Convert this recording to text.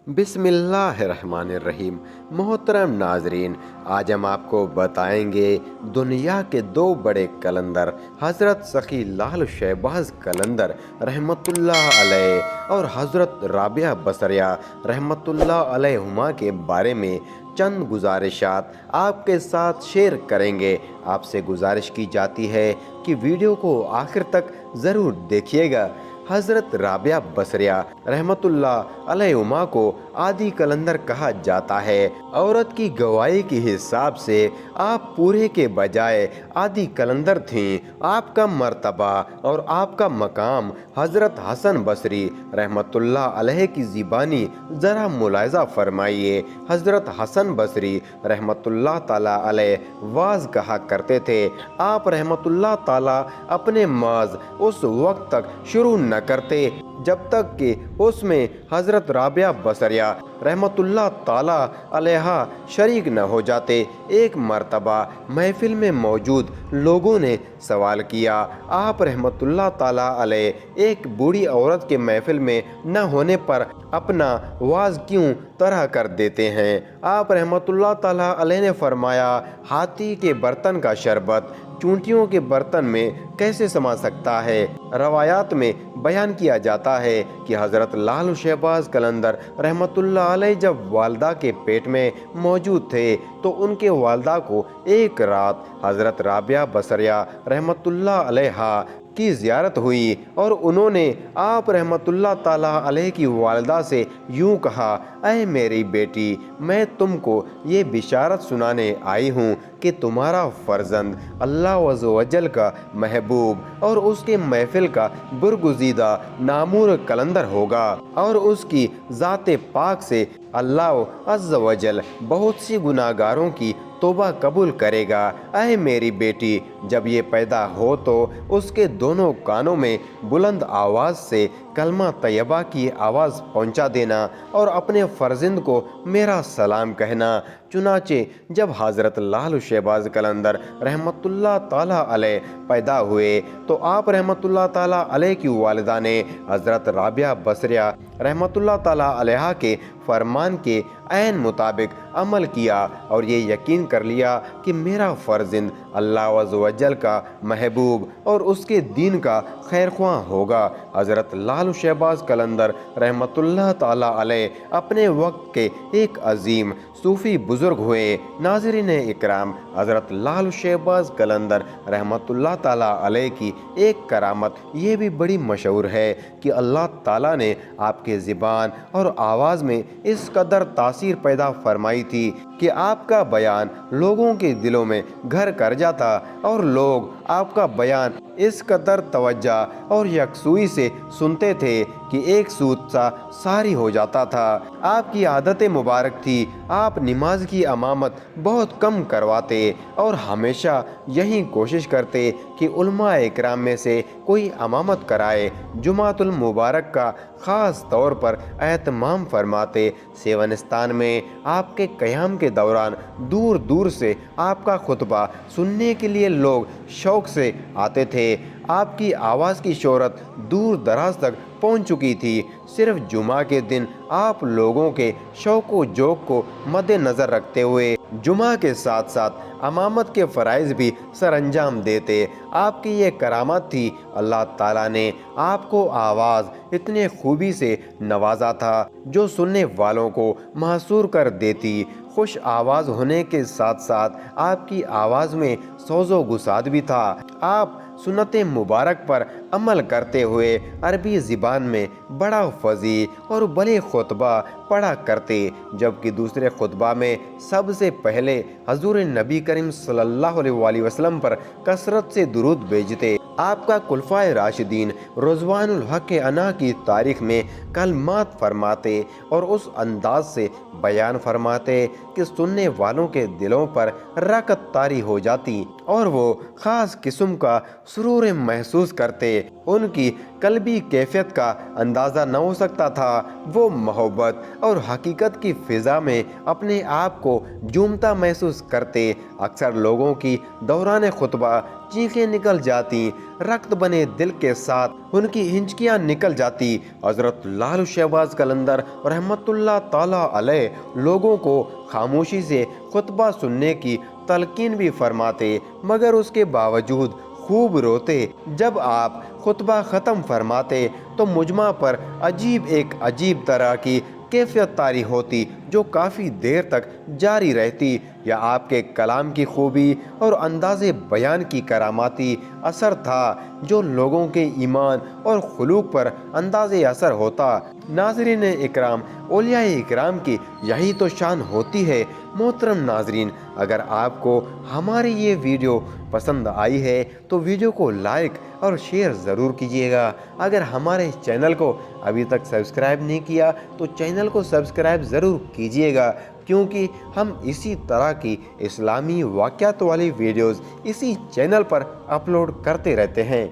बिस्मिल्लाहिर्रहमानिर्रहीम। मोहतरम नाजरीन, आज हम आपको बताएंगे दुनिया के दो बड़े कलंदर हज़रत सखी लाल शहबाज कलंदर रहमतुल्लाह अलैह और हज़रत राबिया बसरिया रहमतुल्लाह अलैहुमा के बारे में चंद गुजारिशात आपके साथ शेयर करेंगे। आपसे गुजारिश की जाती है कि वीडियो को आखिर तक ज़रूर देखिएगा। हज़रत राबिया बसरिया रहमतुल्लाह अलैहुमा को आदि कलंदर कहा जाता है। औरत की गवाही के हिसाब से आप पूरे के बजाय आदि कलंदर थीं। आपका मर्तबा और आपका मकाम हज़रत हसन बसरी रहमतुल्लाह अलैह की ज़िबानी ज़रा मुलाहिज़ा फरमाइए। हज़रत हसन बसरी रहमतुल्लाह ताला अलैह वाज कहा करते थे, आप रहमतुल्लाह ताला अपने माज उस वक्त तक शुरू न करते जब तक कि उसमें हज़रत राबिया बसरिया रहमतुल्लाह ताला अलैहा शरीक न हो जाते। एक मर्तबा महफिल में मौजूद लोगों ने सवाल किया, आप रहमतुल्लाह ताला अलैह एक बूढ़ी औरत के महफिल में न होने पर अपना वाज क्यों तरह कर देते हैं? आप रहमतुल्लाह ताला अलैह ने फरमाया, हाथी के बर्तन का शरबत चूंटियों के बर्तन में कैसे समा सकता है? रवायात में बयान किया जाता है कि हज़रत लाल शहबाज कलंदर रहमतुल्लाह अलैह जब वालदा के पेट में मौजूद थे तो उनके वालदा को एक रात हज़रत राबिया बसरिया रहमतुल्लाह अलैहा की ज़ियारत हुई और उन्होंने आप रहमतुल्लाह ताला अलैह की वालदा से यूँ कहा, ऐ मेरी बेटी, मैं तुमको ये बिशारत सुनाने आई हूँ कि तुम्हारा फ़र्जंद अल्लाह वज़्ज़वजल का महबूब और उसके महफिल का बरगुज़ीदा नामूर कलंदर होगा और उसकी ज़ाते पाक से अल्लाह अज़्ज़ वजल बहुत सी गुनाहगारों की तौबा कबूल करेगा। ऐ मेरी बेटी, जब ये पैदा हो तो उसके दोनों कानों में बुलंद आवाज़ से कलमा तैयबा की आवाज़ पहुंचा देना और अपने फ़र्जंद को मेरा सलाम कहना। चुनाचे जब हज़रत लाल शहबाज कलंदर रहमतुल्लाह ताला अलैह पैदा हुए तो आप रहमतुल्लाह ताला अलैह की वालिदा ने हज़रत राबिया बसरिया रहमतुल्लाह ताला अलैहा के फरमान के ऐन मुताबिक अमल किया और ये यकीन कर लिया कि मेरा फ़र्जंद अल्लाह वज़्ज़वजल का महबूब और उसके दीन का खैरख्वाह होगा। हज़रत लाल शहबाज कलंदर रहमतुल्लाह ताला अलैह अपने वक्त के एक अजीम सूफ़ी बुज़ुर्ग हुए। नाज़रीन इकराम, हज़रत लाल शहबाज कलंदर रहमतुल्लाह ताला अलैह की एक करामत ये भी बड़ी मशहूर है कि अल्लाह ताला ने आपके ज़िबान और आवाज़ में इस कदर तासीर पैदा फरमाई थी कि आपका बयान लोगों के दिलों में घर कर जाता और लोग आपका बयान इस कदर तवज्जा और यकसुई से सुनते थे कि एक सूत सा सारी हो जाता था। आपकी आदत मुबारक थी, आप नमाज की अमामत बहुत कम करवाते और हमेशा यही कोशिश करते कि उलमा इकराम में से कोई अमामत कराए। जुमातुल मुबारक का ख़ास तौर पर एहतमाम फरमाते। सेवनिस्तान में आपके क़याम के दौरान दूर दूर से आपका खुतबा सुनने के लिए लोग शौक़ से आते थे। आपकी आवाज़ की शोहरत दूर दराज तक पहुंच चुकी थी। सिर्फ जुमा के दिन आप लोगों के शौक़ व जोक को मद्देनज़र रखते हुए जुमा के साथ साथ अमामत के फ़राइज़ भी सरअंजाम देते। आपकी ये करामत थी। अल्लाह ताला ने आपको आवाज़ इतने खूबी से नवाजा था जो सुनने वालों को महसूर कर देती। खुश आवाज़ होने के साथ साथ आपकी आवाज़ में सोज़ो गुसाद भी था। आप सुन्नत मुबारक पर अमल करते हुए अरबी ज़िबान में बड़ा फजी और बड़े खुतबा पढ़ा करते, जबकि दूसरे खुतबा में सबसे पहले हजूर नबी करीम सल्लल्लाहु अलैहि वसल्लम पर कसरत से दुरूद भेजते। आपका खुलफाए राशिदीन रज़वानुल हक़ अना की तारीख़ में कलमात फरमाते और उस अंदाज से बयान फरमाते कि सुनने वालों के दिलों पर रकत तारी हो जाती और वो ख़ास किस्म का सुरूर महसूस करते। उनकी कल्बी कैफियत का अंदाज़ा न हो सकता था। वो मोहब्बत और हकीकत की फ़िज़ा में अपने आप को झूमता महसूस करते। अक्सर लोगों की दौरान खुतबा चीखें निकल जाती, रक्त बने दिल के साथ उनकी हिंचकियां निकल जाती। हज़रत लालू शहबाज कलंदर रहमतुल्लाह ताला अलैह लोगों को खामोशी से खुतबा सुनने की तलकीन भी फरमाते, मगर उसके बावजूद खूब रोते। जब आप खुतबा ख़त्म फरमाते तो मुजमा पर एक अजीब तरह की कैफियत तारी होती जो काफ़ी देर तक जारी रहती। यह आपके कलाम की खूबी और अंदाज़े बयान की करामाती असर था जो लोगों के ईमान और खुलूक पर अंदाज़े असर होता। नाज़रीन इकराम, औलियाए इकराम की यही तो शान होती है। मोहतरम नाज़रीन, अगर आपको हमारी ये वीडियो पसंद आई है तो वीडियो को लाइक और शेयर ज़रूर कीजिएगा। अगर हमारे चैनल को अभी तक सब्सक्राइब नहीं किया तो चैनल को सब्सक्राइब ज़रूर कीजिएगा, क्योंकि हम इसी तरह की इस्लामी वाक़यात वाली वीडियोज़ इसी चैनल पर अपलोड करते रहते हैं।